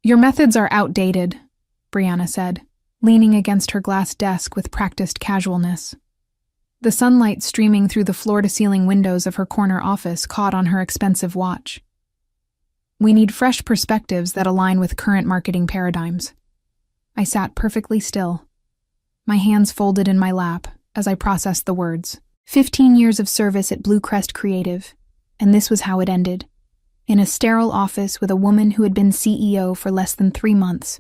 Your methods are outdated, Brianna said, leaning against her glass desk with practiced casualness. The sunlight streaming through the floor-to-ceiling windows of her corner office caught on her expensive watch. We need fresh perspectives that align with current marketing paradigms. I sat perfectly still, my hands folded in my lap as I processed the words. 15 years of service at Blue Crest Creative, and this was how it ended. In a sterile office with a woman who had been CEO for less than 3 months.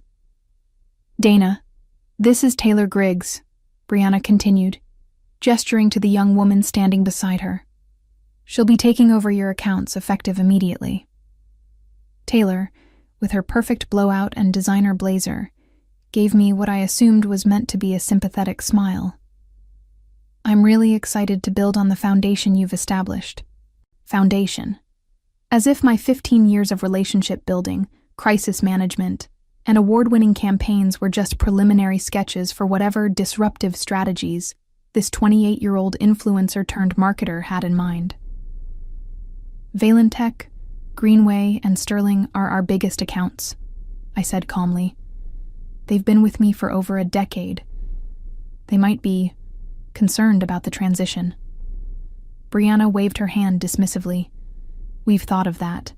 Dana, this is Taylor Griggs, Brianna continued, gesturing to the young woman standing beside her. She'll be taking over your accounts effective immediately. Taylor, with her perfect blowout and designer blazer, gave me what I assumed was meant to be a sympathetic smile. I'm really excited to build on the foundation you've established. Foundation. As if my 15 years of relationship building, crisis management, and award-winning campaigns were just preliminary sketches for whatever disruptive strategies this 28-year-old influencer-turned-marketer had in mind. Valentech, Greenway, and Sterling are our biggest accounts, I said calmly. They've been with me for over a decade. They might be concerned about the transition. Brianna waved her hand dismissively. We've thought of that.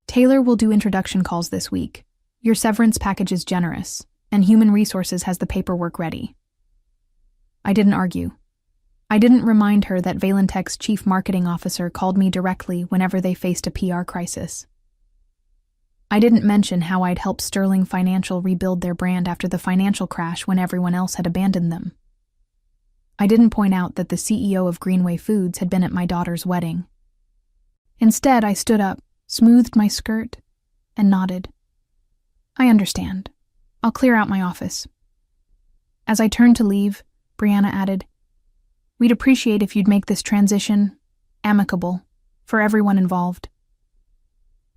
Taylor will do introduction calls this week. Your severance package is generous, and Human Resources has the paperwork ready. I didn't argue. I didn't remind her that Valentech's chief marketing officer called me directly whenever they faced a PR crisis. I didn't mention how I'd helped Sterling Financial rebuild their brand after the financial crash when everyone else had abandoned them. I didn't point out that the CEO of Greenway Foods had been at my daughter's wedding. Instead, I stood up, smoothed my skirt, and nodded. I understand. I'll clear out my office. As I turned to leave, Brianna added, We'd appreciate if you'd make this transition amicable for everyone involved.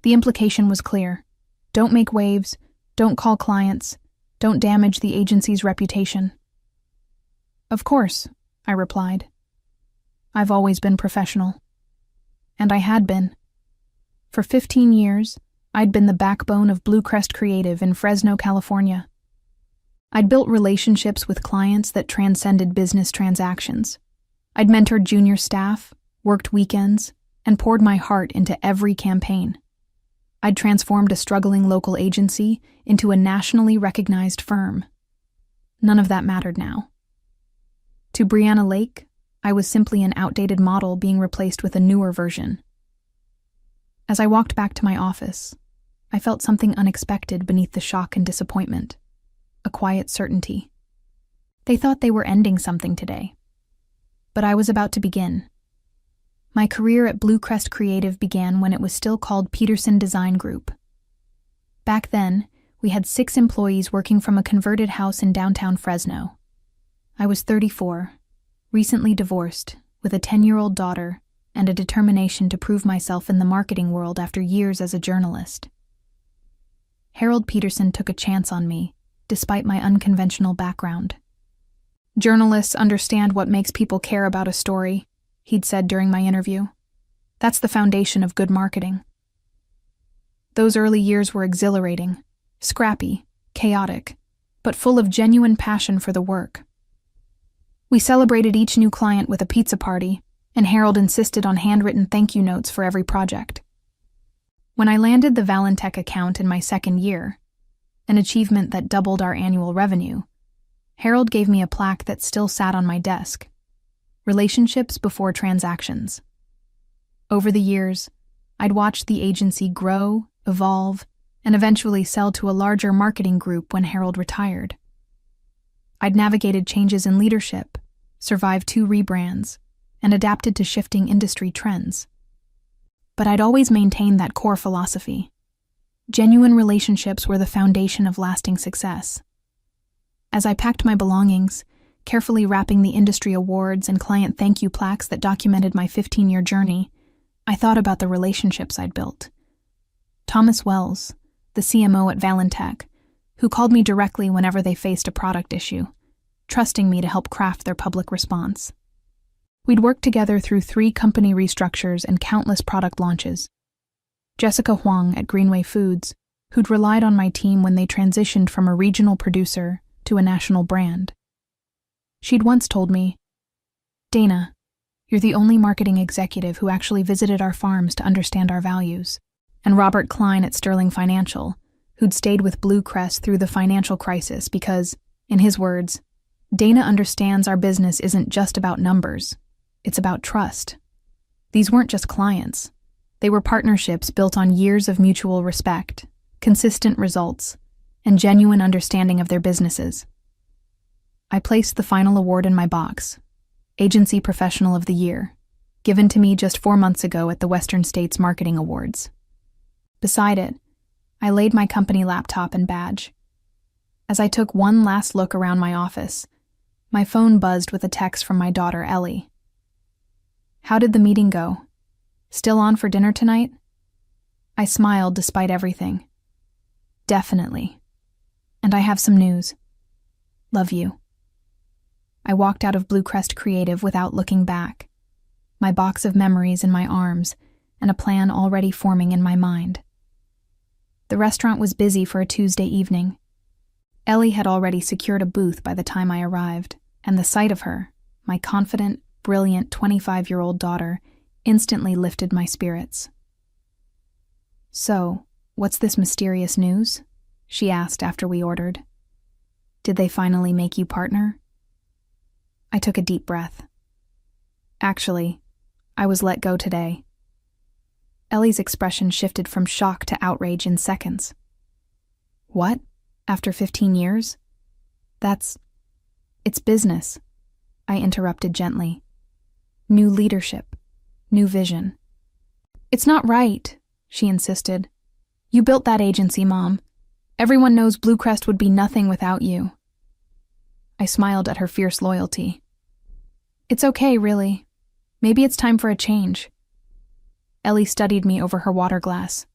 The implication was clear. Don't make waves, don't call clients, don't damage the agency's reputation. Of course, I replied. I've always been professional. And I had been. For 15 years, I'd been the backbone of Blue Crest Creative in Fresno, California. I'd built relationships with clients that transcended business transactions. I'd mentored junior staff, worked weekends, and poured my heart into every campaign. I'd transformed a struggling local agency into a nationally recognized firm. None of that mattered now. To Brianna Lake, I was simply an outdated model being replaced with a newer version. As I walked back to my office, I felt something unexpected beneath the shock and disappointment. A quiet certainty. They thought they were ending something today. But I was about to begin. My career at Blue Crest Creative began when it was still called Peterson Design Group. Back then, we had 6 employees working from a converted house in downtown Fresno. I was 34, recently divorced, with a 10-year-old daughter and a determination to prove myself in the marketing world after years as a journalist. Harold Peterson took a chance on me, despite my unconventional background. Journalists understand what makes people care about a story, he'd said during my interview. That's the foundation of good marketing. Those early years were exhilarating, scrappy, chaotic, but full of genuine passion for the work. We celebrated each new client with a pizza party, and Harold insisted on handwritten thank you notes for every project. When I landed the Valentech account in my second year, an achievement that doubled our annual revenue, Harold gave me a plaque that still sat on my desk. Relationships before transactions. Over the years, I'd watched the agency grow, evolve, and eventually sell to a larger marketing group when Harold retired. I'd navigated changes in leadership, survived 2 rebrands, and adapted to shifting industry trends. But I'd always maintained that core philosophy. Genuine relationships were the foundation of lasting success. As I packed my belongings, carefully wrapping the industry awards and client thank you plaques that documented my 15-year journey, I thought about the relationships I'd built. Thomas Wells, the CMO at Valentech, who called me directly whenever they faced a product issue, trusting me to help craft their public response. We'd worked together through 3 company restructures and countless product launches. Jessica Huang at Greenway Foods, who'd relied on my team when they transitioned from a regional producer to a national brand. She'd once told me, "Dana, you're the only marketing executive who actually visited our farms to understand our values." And Robert Klein at Sterling Financial, who'd stayed with Blue Crest through the financial crisis because, in his words, "Dana understands our business isn't just about numbers, it's about trust." These weren't just clients. They were partnerships built on years of mutual respect, consistent results, and genuine understanding of their businesses. I placed the final award in my box, Agency Professional of the Year, given to me just 4 months ago at the Western States Marketing Awards. Beside it, I laid my company laptop and badge. As I took one last look around my office, my phone buzzed with a text from my daughter, Ellie. "How did the meeting go? Still on for dinner tonight?" I smiled despite everything. "Definitely. And I have some news. Love you." I walked out of Blue Crest Creative without looking back, my box of memories in my arms and a plan already forming in my mind. The restaurant was busy for a Tuesday evening. Ellie had already secured a booth by the time I arrived, and the sight of her, my confident, brilliant 25-year-old daughter, instantly lifted my spirits. "So, what's this mysterious news?" she asked after we ordered. "Did they finally make you partner?" I took a deep breath. "Actually, I was let go today." Ellie's expression shifted from shock to outrage in seconds. "What? After 15 years? It's business," I interrupted gently. "New leadership, new vision." "It's not right," she insisted. "You built that agency, Mom. Everyone knows Blue Crest would be nothing without you." I smiled at her fierce loyalty. "It's okay, really. Maybe it's time for a change." Ellie studied me over her water glass.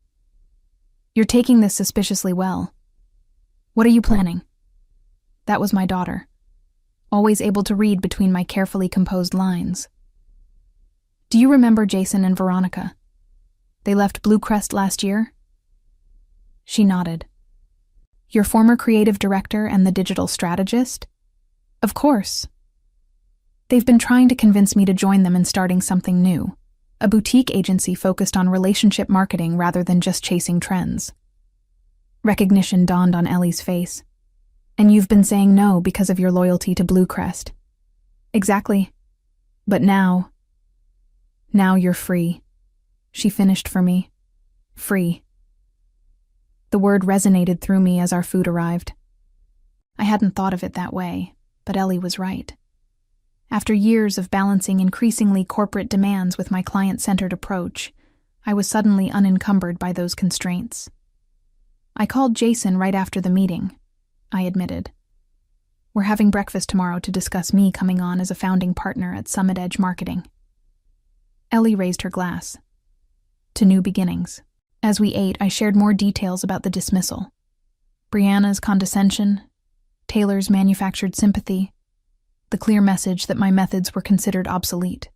"You're taking this suspiciously well. What are you planning?" That was my daughter, always able to read between my carefully composed lines. "Do you remember Jason and Veronica? They left Blue Crest last year?" She nodded. "Your former creative director and the digital strategist?" "Of course. They've been trying to convince me to join them in starting something new, a boutique agency focused on relationship marketing rather than just chasing trends." Recognition dawned on Ellie's face. "And you've been saying no because of your loyalty to Blue Crest." "Exactly. But now you're free," she finished for me. Free. The word resonated through me as our food arrived. I hadn't thought of it that way, but Ellie was right. After years of balancing increasingly corporate demands with my client-centered approach, I was suddenly unencumbered by those constraints. "I called Jason right after the meeting," I admitted. "We're having breakfast tomorrow to discuss me coming on as a founding partner at Summit Edge Marketing." Ellie raised her glass. "To new beginnings." As we ate, I shared more details about the dismissal. Brianna's condescension, Taylor's manufactured sympathy, the clear message that my methods were considered obsolete.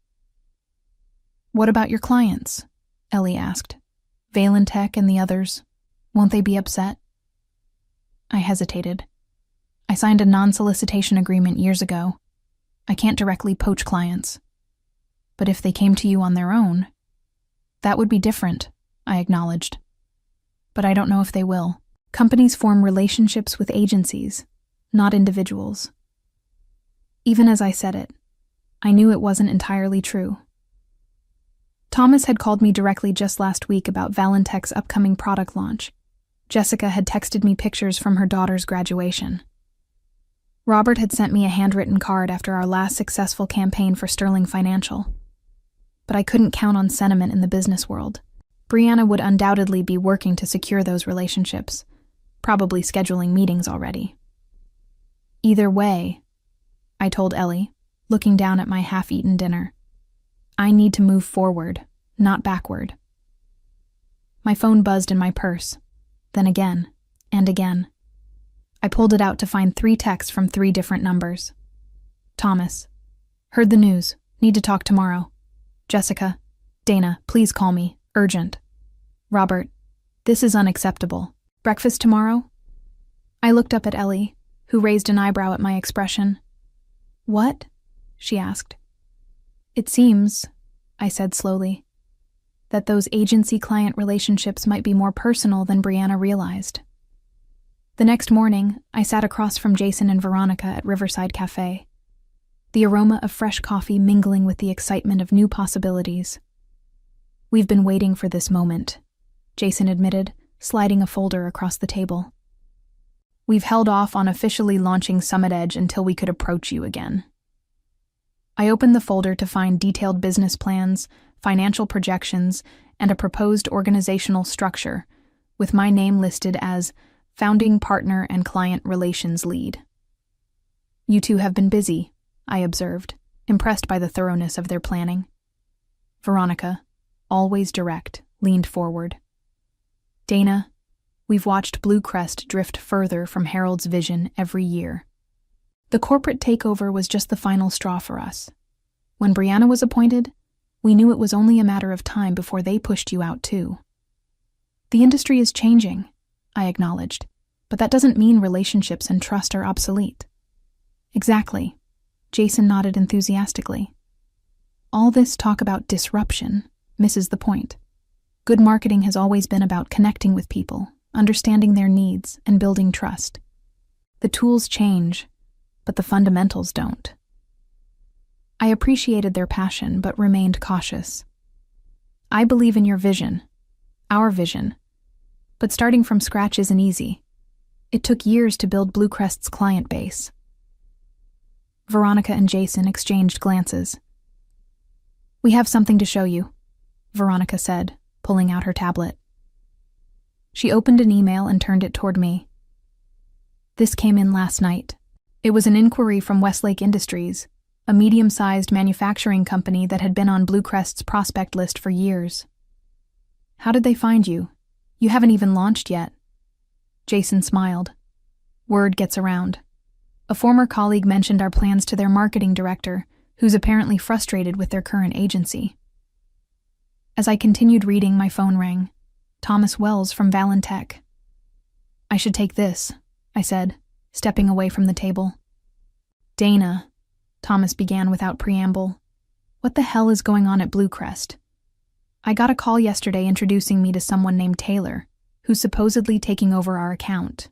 "What about your clients?" Ellie asked. "Valentech and the others, won't they be upset?" I hesitated. "I signed a non-solicitation agreement years ago. I can't directly poach clients. But if they came to you on their own, that would be different," I acknowledged. "But I don't know if they will. Companies form relationships with agencies, not individuals." Even as I said it, I knew it wasn't entirely true. Thomas had called me directly just last week about Valentech's upcoming product launch. Jessica had texted me pictures from her daughter's graduation. Robert had sent me a handwritten card after our last successful campaign for Sterling Financial. But I couldn't count on sentiment in the business world. Brianna would undoubtedly be working to secure those relationships, probably scheduling meetings already. "Either way," I told Ellie, looking down at my half-eaten dinner, "I need to move forward, not backward." My phone buzzed in my purse, then again, and again. I pulled it out to find 3 texts from 3 different numbers. Thomas: "Heard the news. Need to talk tomorrow." Jessica: "Dana, please call me. Urgent." Robert: "This is unacceptable. Breakfast tomorrow? I looked up at Ellie, who raised an eyebrow at my expression. What? She asked. It seems, I said slowly, that those agency-client relationships might be more personal than Brianna realized. The next morning, I sat across from Jason and Veronica at Riverside Cafe, the aroma of fresh coffee mingling with the excitement of new possibilities. We've been waiting for this moment, Jason admitted, sliding a folder across the table. We've held off on officially launching Summit Edge until we could approach you again. I opened the folder to find detailed business plans, financial projections, and a proposed organizational structure, with my name listed as Founding Partner and Client Relations Lead. You two have been busy, I observed, impressed by the thoroughness of their planning. Veronica, always direct, leaned forward. Dana, we've watched Blue Crest drift further from Harold's vision every year. The corporate takeover was just the final straw for us. When Brianna was appointed, we knew it was only a matter of time before they pushed you out too. The industry is changing, I acknowledged, but that doesn't mean relationships and trust are obsolete. Exactly, Jason nodded enthusiastically. All this talk about disruption misses the point. Good marketing has always been about connecting with people, understanding their needs, and building trust. The tools change, but the fundamentals don't. I appreciated their passion, but remained cautious. I believe in your vision, our vision, but starting from scratch isn't easy. It took years to build Blue Crest's client base. Veronica and Jason exchanged glances. We have something to show you, Veronica said, pulling out her tablet. She opened an email and turned it toward me. This came in last night. It was an inquiry from Westlake Industries, a medium-sized manufacturing company that had been on Blue Crest's prospect list for years. How did they find you? You haven't even launched yet. Jason smiled. Word gets around. A former colleague mentioned our plans to their marketing director, who's apparently frustrated with their current agency. As I continued reading, my phone rang. Thomas Wells from Valentech. I should take this, I said, stepping away from the table. Dana, Thomas began without preamble. What the hell is going on at Blue Crest? I got a call yesterday introducing me to someone named Taylor, who's supposedly taking over our account.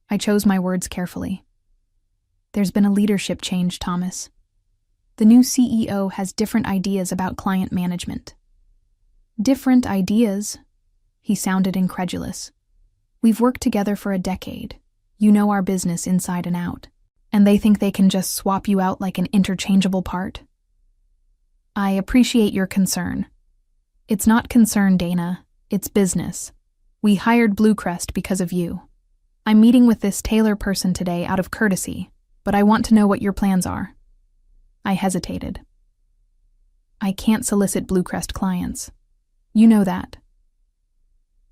I chose my words carefully. There's been a leadership change, Thomas. The new CEO has different ideas about client management. Different ideas? He sounded incredulous. We've worked together for a decade. You know our business inside and out. And they think they can just swap you out like an interchangeable part? I appreciate your concern. It's not concern, Dana. It's business. We hired Blue Crest because of you. I'm meeting with this Taylor person today out of courtesy, but I want to know what your plans are. I hesitated. I can't solicit Blue Crest clients. You know that.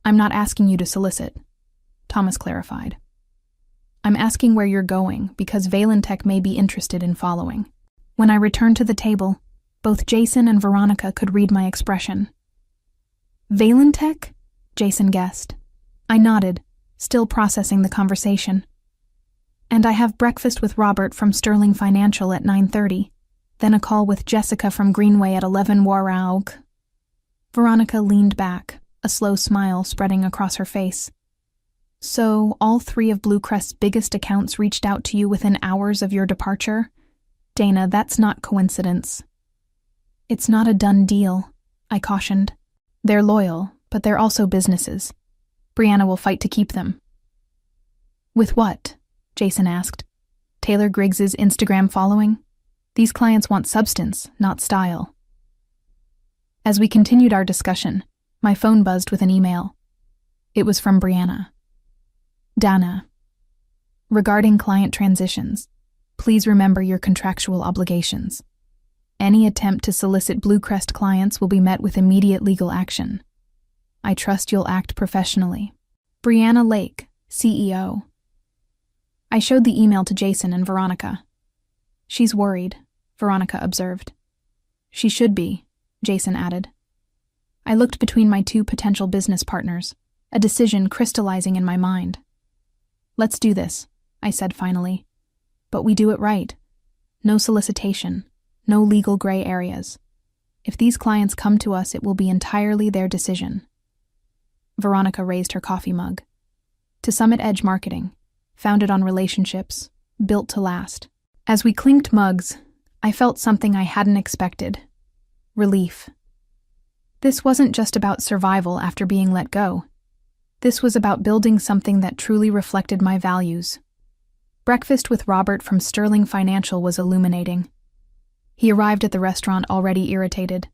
I'm not asking you to solicit, Thomas clarified. I'm asking where you're going because Valentech may be interested in following. When I returned to the table, both Jason and Veronica could read my expression. Valentech? Jason guessed. I nodded, still processing the conversation. And I have breakfast with Robert from Sterling Financial at 9:30, then a call with Jessica from Greenway at 11 Waraug. Veronica leaned back, a slow smile spreading across her face. So, all three of Blue Crest's biggest accounts reached out to you within hours of your departure? Dana, that's not coincidence. It's not a done deal, I cautioned. They're loyal, but they're also businesses. Brianna will fight to keep them. With what? Jason asked. Taylor Griggs's Instagram following? These clients want substance, not style. As we continued our discussion, my phone buzzed with an email. It was from Brianna. Dana, regarding client transitions, please remember your contractual obligations. Any attempt to solicit Blue Crest clients will be met with immediate legal action. I trust you'll act professionally. Brianna Lake, CEO. I showed the email to Jason and Veronica. She's worried, Veronica observed. She should be, Jason added. I looked between my two potential business partners. a decision crystallizing in my mind. "Let's do this," I said finally. "But we do it right. No solicitation, no legal gray areas. If these clients come to us, it will be entirely their decision." Veronica raised her coffee mug. "To Summit Edge Marketing, founded on relationships, built to last." As we clinked mugs, I felt something I hadn't expected. Relief. This wasn't just about survival after being let go. This was about building something that truly reflected my values. Breakfast with Robert from Sterling Financial was illuminating. He arrived at the restaurant already irritated,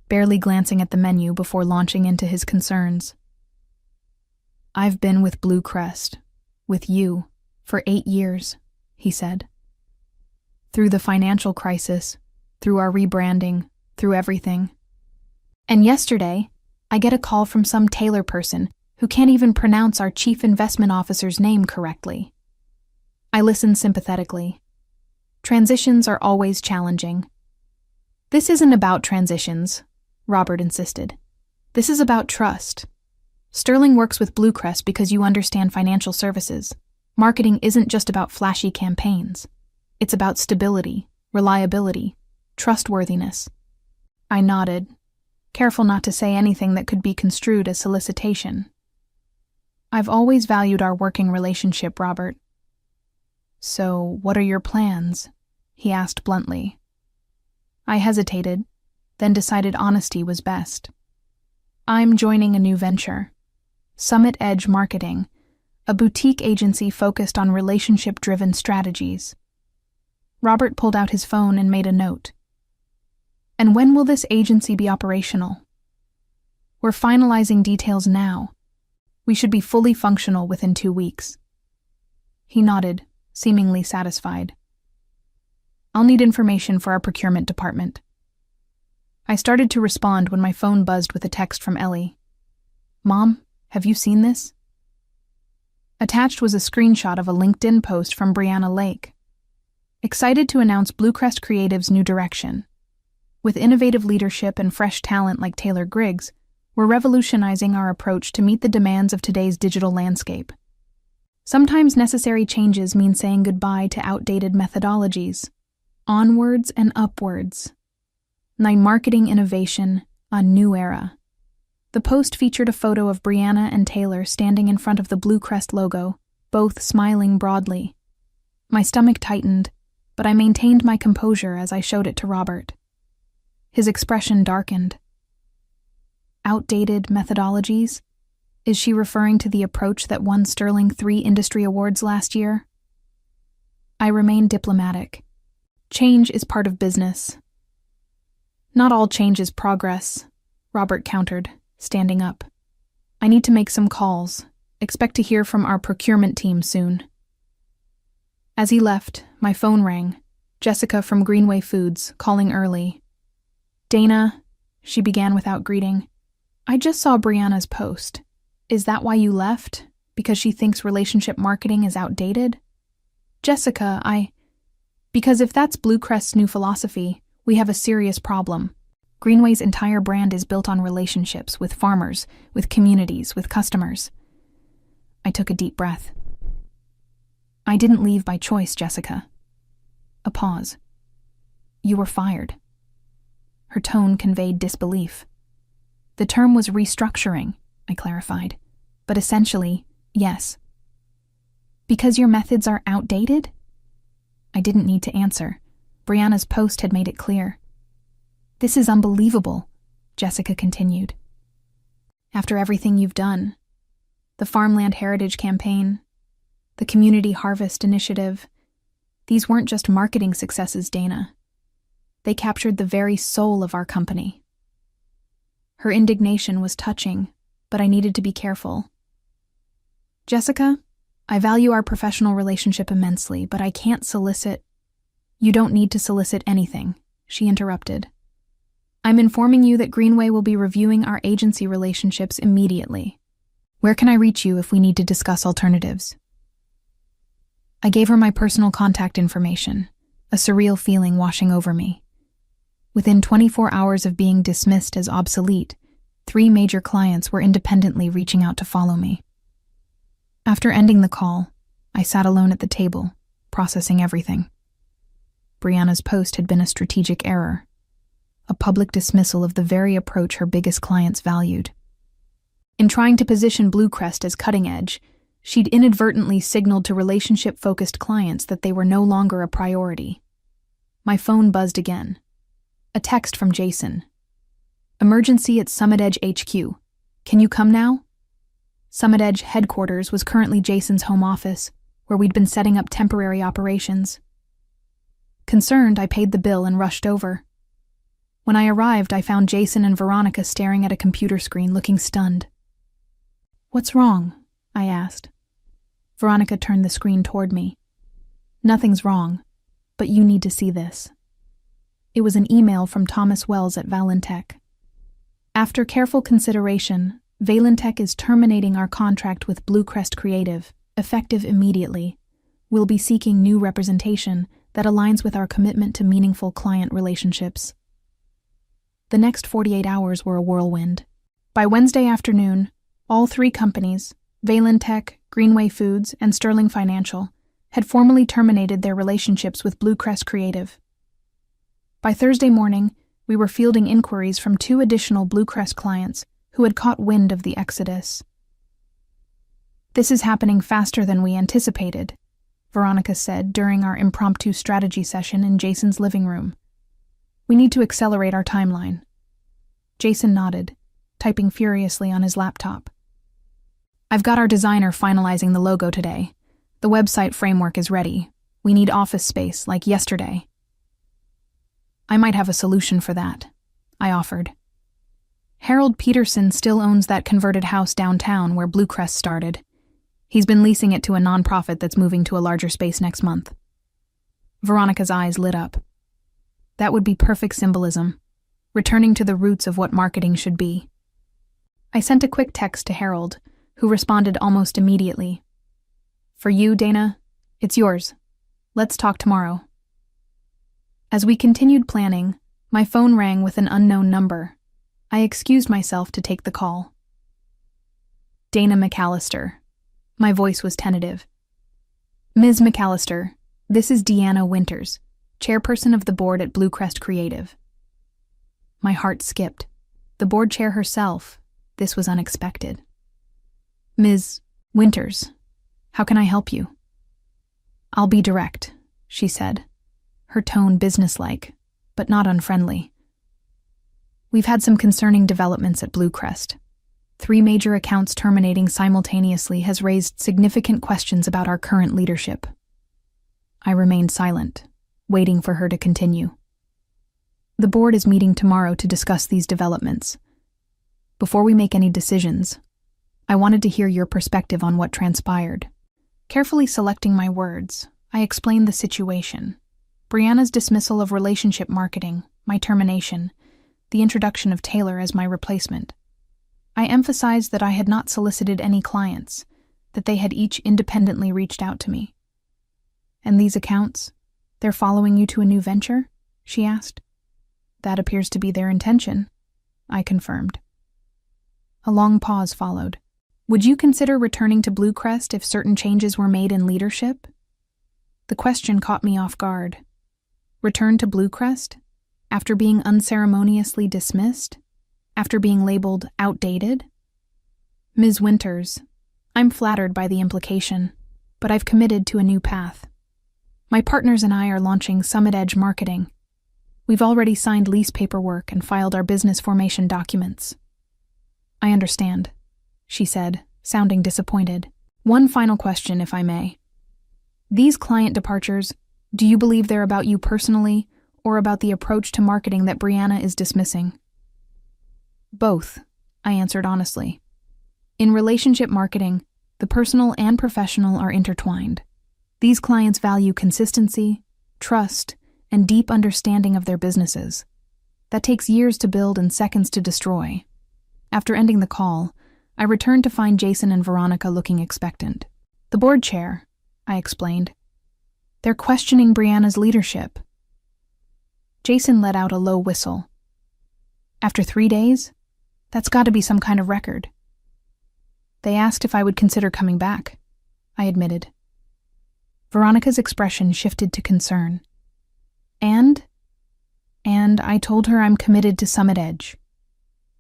barely glancing at the menu before launching into his concerns. "I've been with Blue Crest, with you, for 8 years, he said. "Through the financial crisis, through our rebranding, through everything. And yesterday, I get a call from some Taylor person who can't even pronounce our chief investment officer's name correctly." I listened sympathetically. Transitions are always challenging. "This isn't about transitions," Robert insisted. "This is about trust. Sterling works with Blue Crest because you understand financial services. Marketing isn't just about flashy campaigns. It's about stability, reliability, trustworthiness." I nodded, careful not to say anything that could be construed as solicitation. "I've always valued our working relationship, Robert." "So, what are your plans?" he asked bluntly. I hesitated, then decided honesty was best. "I'm joining a new venture, Summit Edge Marketing, a boutique agency focused on relationship-driven strategies." Robert pulled out his phone and made a note. "And when will this agency be operational?" "We're finalizing details now. We should be fully functional within 2 weeks." He nodded, seemingly satisfied. "I'll need information for our procurement department." I started to respond when my phone buzzed with a text from Ellie. "Mom, have you seen this?" Attached was a screenshot of a LinkedIn post from Brianna Lake. "Excited to announce Blue Crest Creative's new direction. With innovative leadership and fresh talent like Taylor Griggs, we're revolutionizing our approach to meet the demands of today's digital landscape. Sometimes necessary changes mean saying goodbye to outdated methodologies. Onwards and upwards. Nine marketing innovation, a new era." The post featured a photo of Brianna and Taylor standing in front of the Blue Crest logo, both smiling broadly. My stomach tightened, but I maintained my composure as I showed it to Robert. His expression darkened. Outdated methodologies? Is she referring to the approach that won Sterling 3 industry awards last year? I remained diplomatic. Change is part of business. "Not all change is progress," Robert countered, standing up. "I need to make some calls. Expect to hear from our procurement team soon." As he left, my phone rang. Jessica from Greenway Foods, calling early. "Dana," she began without greeting, "I just saw Brianna's post. Is that why you left? Because she thinks relationship marketing is outdated?" "Jessica, Because if that's Blue Crest's new philosophy, we have a serious problem. Greenway's entire brand is built on relationships with farmers, with communities, with customers." I took a deep breath. "I didn't leave by choice, Jessica." A pause. "You were fired." Her tone conveyed disbelief. "The term was restructuring," I clarified. "But essentially, yes." "Because your methods are outdated?" I didn't need to answer. Brianna's post had made it clear. "This is unbelievable," Jessica continued. "After everything you've done, the Farmland Heritage Campaign, the Community Harvest Initiative, these weren't just marketing successes, Dana. They captured the very soul of our company." Her indignation was touching, but I needed to be careful. "Jessica, I value our professional relationship immensely, but I can't solicit—" "You don't need to solicit anything," she interrupted. "I'm informing you that Greenway will be reviewing our agency relationships immediately. Where can I reach you if we need to discuss alternatives?" I gave her my personal contact information, a surreal feeling washing over me. Within 24 hours of being dismissed as obsolete, 3 major clients were independently reaching out to follow me. After ending the call, I sat alone at the table, processing everything. Brianna's post had been a strategic error, a public dismissal of the very approach her biggest clients valued. In trying to position Bluecrest as cutting edge, she'd inadvertently signaled to relationship-focused clients that they were no longer a priority. My phone buzzed again. A text from Jason. "Emergency at Summit Edge HQ. Can you come now?" Summit Edge headquarters was currently Jason's home office, where we'd been setting up temporary operations. Concerned, I paid the bill and rushed over. When I arrived, I found Jason and Veronica staring at a computer screen, looking stunned. "What's wrong?" I asked. Veronica turned the screen toward me. "Nothing's wrong, but you need to see this." It was an email from Thomas Wells at Valentech. "After careful consideration, Valentech is terminating our contract with Bluecrest Creative, effective immediately. We'll be seeking new representation that aligns with our commitment to meaningful client relationships." The next 48 hours were a whirlwind. By Wednesday afternoon, all 3 companies, Valentech, Greenway Foods, and Sterling Financial, had formally terminated their relationships with Bluecrest Creative. By Thursday morning, we were fielding inquiries from 2 additional Bluecrest clients who had caught wind of the exodus. "This is happening faster than we anticipated," Veronica said during our impromptu strategy session in Jason's living room. "We need to accelerate our timeline." Jason nodded, typing furiously on his laptop. "I've got our designer finalizing the logo today. The website framework is ready. We need office space, like yesterday." "I might have a solution for that," I offered. "Harold Peterson still owns that converted house downtown where Bluecrest started. He's been leasing it to a nonprofit that's moving to a larger space next month." Veronica's eyes lit up. That would be perfect symbolism, returning to the roots of what marketing should be. I sent a quick text to Harold, who responded almost immediately. "For you, Dana, it's yours. Let's talk tomorrow." As we continued planning, my phone rang with an unknown number. I excused myself to take the call. "Dana McAllister." My voice was tentative. "Ms. McAllister, this is Deanna Winters, chairperson of the board at Bluecrest Creative." My heart skipped. The board chair herself. This was unexpected. "Ms. Winters, how can I help you?" "I'll be direct," she said, her tone businesslike, but not unfriendly. "We've had some concerning developments at Bluecrest. 3 major accounts terminating simultaneously has raised significant questions about our current leadership." I remained silent, waiting for her to continue. "The board is meeting tomorrow to discuss these developments. Before we make any decisions, I wanted to hear your perspective on what transpired." Carefully selecting my words, I explained the situation. Brianna's dismissal of relationship marketing, my termination, the introduction of Taylor as my replacement. I emphasized that I had not solicited any clients, that they had each independently reached out to me. "And these accounts, they're following you to a new venture?" she asked. "That appears to be their intention," I confirmed. A long pause followed. "Would you consider returning to Bluecrest if certain changes were made in leadership?" The question caught me off guard. Return to Bluecrest? After being unceremoniously dismissed? After being labeled outdated? "Ms. Winters, I'm flattered by the implication, but I've committed to a new path. My partners and I are launching Summit Edge Marketing. We've already signed lease paperwork and filed our business formation documents." "I understand," she said, sounding disappointed. "One final question, if I may. These client departures, do you believe they're about you personally or about the approach to marketing that Brianna is dismissing?" "Both," I answered honestly. "In relationship marketing, the personal and professional are intertwined. These clients value consistency, trust, and deep understanding of their businesses. That takes years to build and seconds to destroy." After ending the call, I returned to find Jason and Veronica looking expectant. "The board chair," I explained. "They're questioning Brianna's leadership." Jason let out a low whistle. "After 3 days? That's got to be some kind of record. They asked if I would consider coming back, I admitted. Veronica's expression shifted to concern. And I told her I'm committed to Summit Edge.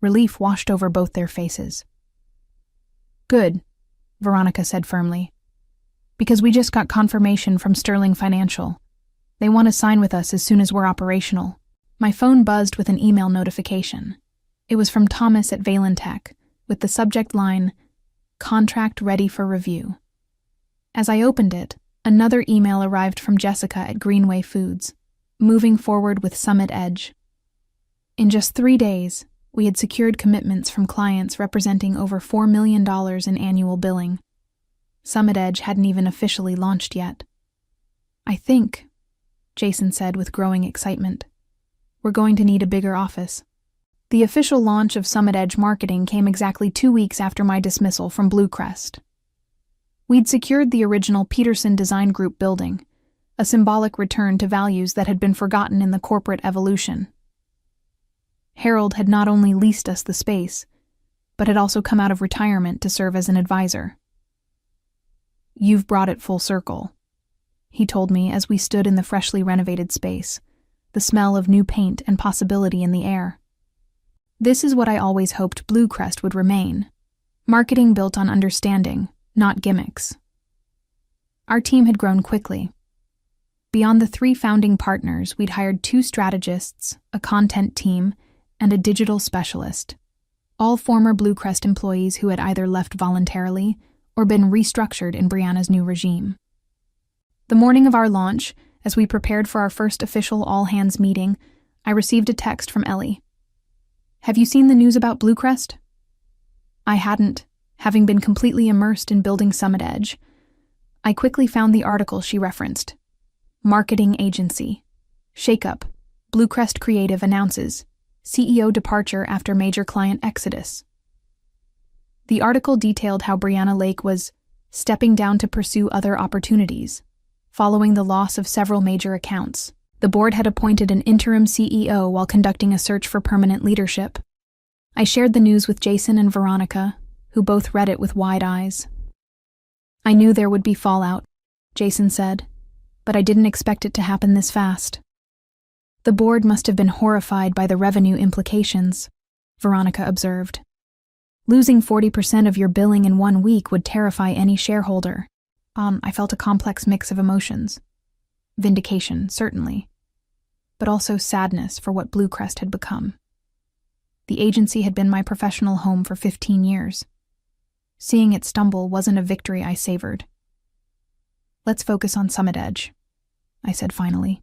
Relief washed over both their faces. Good, Veronica said firmly. Because we just got confirmation from Sterling Financial. They want to sign with us as soon as we're operational. My phone buzzed with an email notification. It was from Thomas at Valentech, with the subject line, "Contract ready for review." As I opened it, another email arrived from Jessica at Greenway Foods, moving forward with Summit Edge. In just 3 days, we had secured commitments from clients representing over $4 million in annual billing. Summit Edge hadn't even officially launched yet. I think, Jason said with growing excitement, we're going to need a bigger office. The official launch of Summit Edge marketing came exactly 2 weeks after my dismissal from Bluecrest. We'd secured the original Peterson Design Group building, a symbolic return to values that had been forgotten in the corporate evolution. Harold had not only leased us the space, but had also come out of retirement to serve as an advisor. "You've brought it full circle," he told me as we stood in the freshly renovated space, the smell of new paint and possibility in the air. This is what I always hoped Bluecrest would remain, marketing built on understanding, not gimmicks. Our team had grown quickly. Beyond the 3 founding partners, we'd hired 2 strategists, a content team, and a digital specialist, all former Bluecrest employees who had either left voluntarily or been restructured in Brianna's new regime. The morning of our launch, as we prepared for our first official all-hands meeting, I received a text from Ellie. "Have you seen the news about Bluecrest?" I hadn't, having been completely immersed in building Summit Edge. I quickly found the article she referenced. Marketing agency. Shakeup. Bluecrest Creative announces CEO departure after major client exodus. The article detailed how Brianna Lake was stepping down to pursue other opportunities. Following the loss of several major accounts, the board had appointed an interim CEO while conducting a search for permanent leadership. I shared the news with Jason and Veronica, who both read it with wide eyes. "I knew there would be fallout," Jason said, "but I didn't expect it to happen this fast." "The board must have been horrified by the revenue implications," Veronica observed. "Losing 40% of your billing in 1 week would terrify any shareholder." I felt a complex mix of emotions. Vindication, certainly, but also sadness for what Bluecrest had become. The agency had been my professional home for 15 years. Seeing it stumble wasn't a victory I savored. "Let's focus on Summit Edge," I said finally.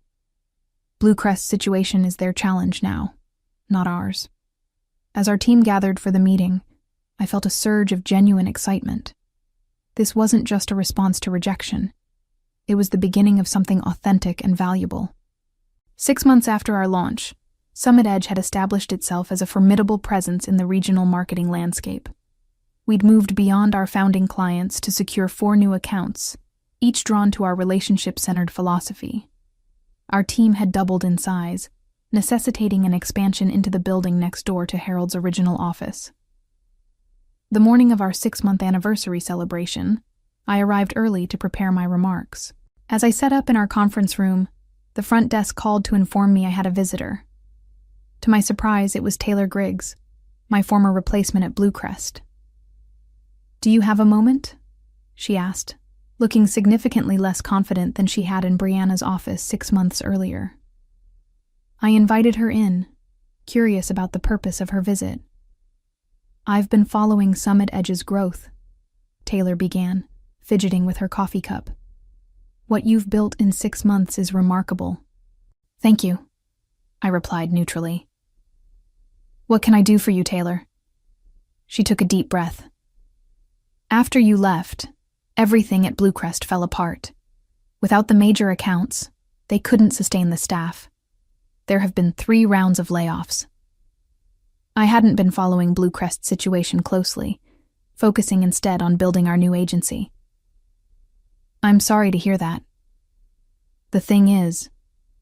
"Bluecrest's situation is their challenge now, not ours." As our team gathered for the meeting, I felt a surge of genuine excitement. This wasn't just a response to rejection. It was the beginning of something authentic and valuable. 6 months after our launch, Summit Edge had established itself as a formidable presence in the regional marketing landscape. We'd moved beyond our founding clients to secure 4 new accounts, each drawn to our relationship-centered philosophy. Our team had doubled in size, necessitating an expansion into the building next door to Harold's original office. The morning of our 6-month anniversary celebration, I arrived early to prepare my remarks. As I set up in our conference room, the front desk called to inform me I had a visitor. To my surprise, it was Taylor Griggs, my former replacement at Bluecrest. "Do you have a moment?" she asked, looking significantly less confident than she had in Brianna's office 6 months earlier. I invited her in, curious about the purpose of her visit. "I've been following Summit Edge's growth," Taylor began, fidgeting with her coffee cup. "What you've built in 6 months is remarkable." "Thank you," I replied neutrally. "What can I do for you, Taylor?" She took a deep breath. "After you left, everything at Bluecrest fell apart. Without the major accounts, they couldn't sustain the staff. There have been 3 rounds of layoffs." I hadn't been following Bluecrest's situation closely, focusing instead on building our new agency. "I'm sorry to hear that. The thing is,"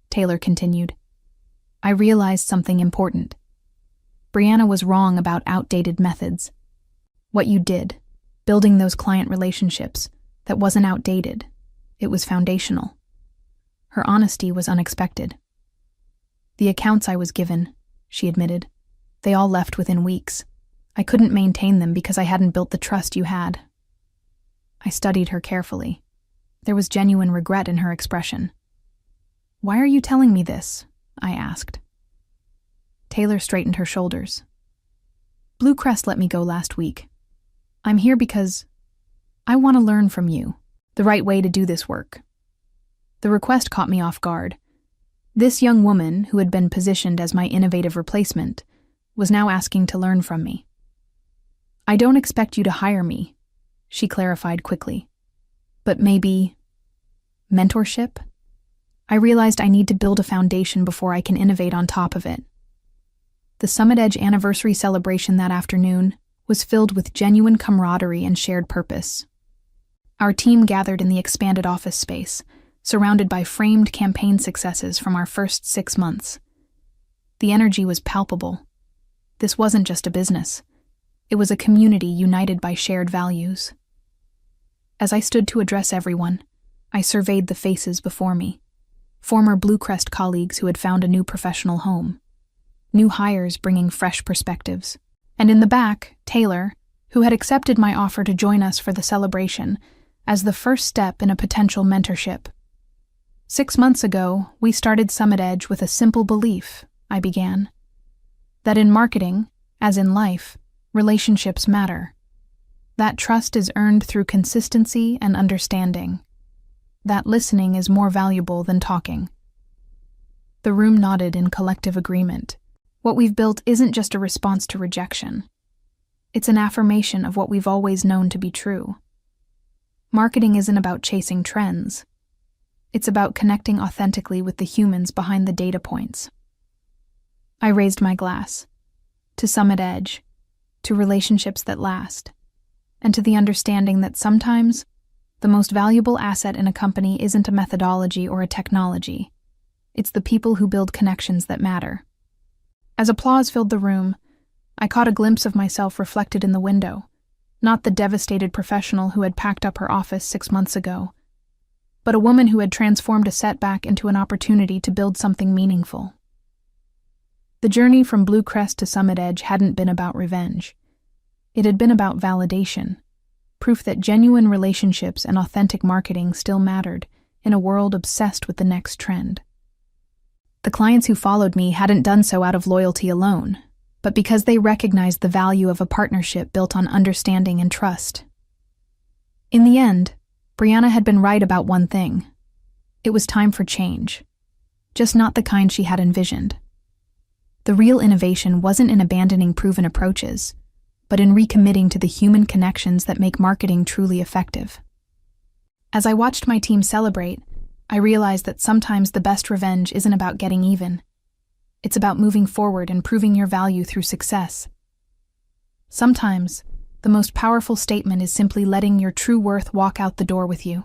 Taylor continued, "I realized something important. Brianna was wrong about outdated methods. What you did, building those client relationships, that wasn't outdated. It was foundational. Her honesty was unexpected. The accounts I was given, she admitted, they all left within weeks. I couldn't maintain them because I hadn't built the trust you had. I studied her carefully. There was genuine regret in her expression. "Why are you telling me this?" I asked. Taylor straightened her shoulders. "Blue Crest let me go last week. I'm here because I want to learn from you, the right way to do this work." The request caught me off guard. This young woman, who had been positioned as my innovative replacement, was now asking to learn from me. "I don't expect you to hire me," she clarified quickly. "But maybe mentorship?" I realized I need to build a foundation before I can innovate on top of it. The Summit Edge anniversary celebration that afternoon was filled with genuine camaraderie and shared purpose. Our team gathered in the expanded office space, surrounded by framed campaign successes from our first 6 months. The energy was palpable. This wasn't just a business. It was a community united by shared values. As I stood to address everyone, I surveyed the faces before me. Former Blue Crest colleagues who had found a new professional home. New hires bringing fresh perspectives. And in the back, Taylor, who had accepted my offer to join us for the celebration as the first step in a potential mentorship. 6 months ago, we started Summit Edge with a simple belief, I began. That in marketing, as in life, relationships matter. That trust is earned through consistency and understanding. That listening is more valuable than talking. The room nodded in collective agreement. What we've built isn't just a response to rejection. It's an affirmation of what we've always known to be true. Marketing isn't about chasing trends. It's about connecting authentically with the humans behind the data points. I raised my glass. To Summit Edge. To relationships that last. And to the understanding that sometimes the most valuable asset in a company isn't a methodology or a technology. It's the people who build connections that matter. As applause filled the room, I caught a glimpse of myself reflected in the window, not the devastated professional who had packed up her office 6 months ago, but a woman who had transformed a setback into an opportunity to build something meaningful. The journey from Blue Crest to Summit Edge hadn't been about revenge. It had been about validation, proof that genuine relationships and authentic marketing still mattered in a world obsessed with the next trend. The clients who followed me hadn't done so out of loyalty alone, but because they recognized the value of a partnership built on understanding and trust. In the end, Brianna had been right about one thing. It was time for change, just not the kind she had envisioned. The real innovation wasn't in abandoning proven approaches, but in recommitting to the human connections that make marketing truly effective. As I watched my team celebrate, I realized that sometimes the best revenge isn't about getting even. It's about moving forward and proving your value through success. Sometimes, the most powerful statement is simply letting your true worth walk out the door with you.